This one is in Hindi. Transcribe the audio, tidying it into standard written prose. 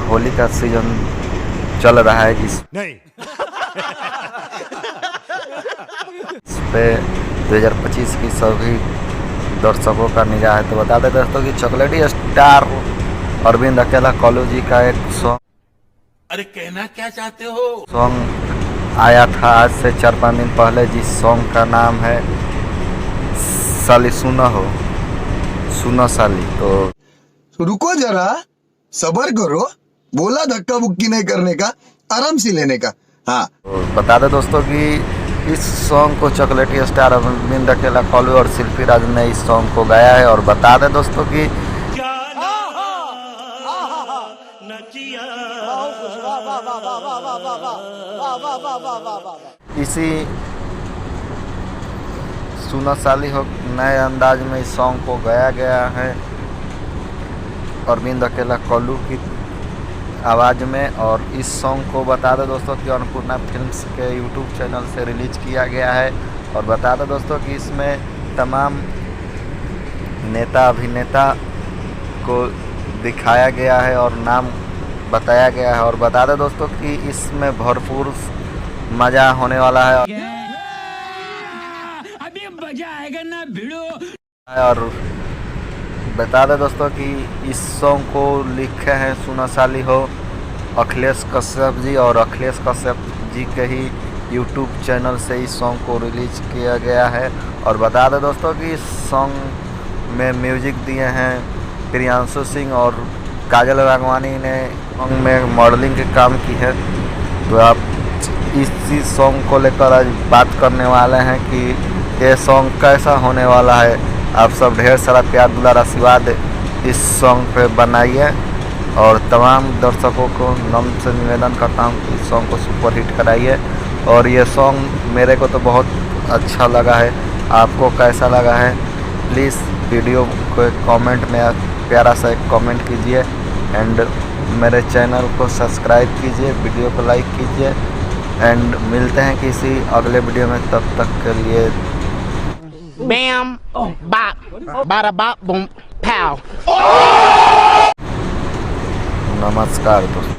होली का सीजन चल रहा है जिस पे 2025 की सभी दर्शकों का निगाह है। तो बता दें दोस्तों कि चॉकलेटी स्टार अरविंद अकेला कॉलू जी का एक सॉन्ग, अरे कहना क्या चाहते हो? सॉन्ग आया था आज से 4-5 दिन पहले, जिस सॉन्ग का नाम है साली सुना हो, सुना साली। तो रुको जरा, सबर करो, बोला धक्का बुक्की नहीं करने का, आराम से लेने का। हाँ, तो बता दें दोस्तों कि इस सॉन्ग को चॉकलेटी स्टार अरविंद अकेला कॉलू और शिल्पी राज ने इस सॉन्ग को गाया है। और बता दें दोस्तों कि इसी सुना साली हो नए अंदाज में इस सॉन्ग को गाया गया है अरविंद अकेला कॉलू की आवाज़ में। और इस सॉन्ग को बता दें दोस्तों कि अन्नपूर्णा फिल्म्स के यूट्यूब चैनल से रिलीज किया गया है। और बता दें दोस्तों कि इसमें तमाम नेता अभिनेता को दिखाया गया है और नाम बताया गया है। और बता दें दोस्तों कि इसमें भरपूर मज़ा होने वाला है। अभी मजा आएगा ना भिड़ो। और बता दें दोस्तों कि इस सॉन्ग को लिखे हैं सुना साली हो अखिलेश कश्यप जी, और अखिलेश कश्यप जी के ही यूट्यूब चैनल से इस सॉन्ग को रिलीज किया गया है। और बता दें दोस्तों कि इस सॉन्ग में म्यूजिक दिए हैं प्रियांशु सिंह, और काजल राघवानी ने सॉन्ग में मॉडलिंग के काम की है। तो आप इसी सॉन्ग को लेकर आज बात करने वाले हैं कि ये सॉन्ग कैसा होने वाला है। आप सब ढेर सारा प्यार दुलार आशीर्वाद इस सॉन्ग पे बनाइए, और तमाम दर्शकों को नम्र से निवेदन करता हूँ कि इस सॉन्ग को सुपर हिट कराइए। और ये सॉन्ग मेरे को तो बहुत अच्छा लगा है, आपको कैसा लगा है प्लीज़ वीडियो को कमेंट में प्यारा सा एक कमेंट कीजिए, एंड मेरे चैनल को सब्सक्राइब कीजिए, वीडियो को लाइक कीजिए, एंड मिलते हैं किसी अगले वीडियो में। तब तक के लिए Bam, bop, bada bop, boom, pow. नमस्कार दोस्तों।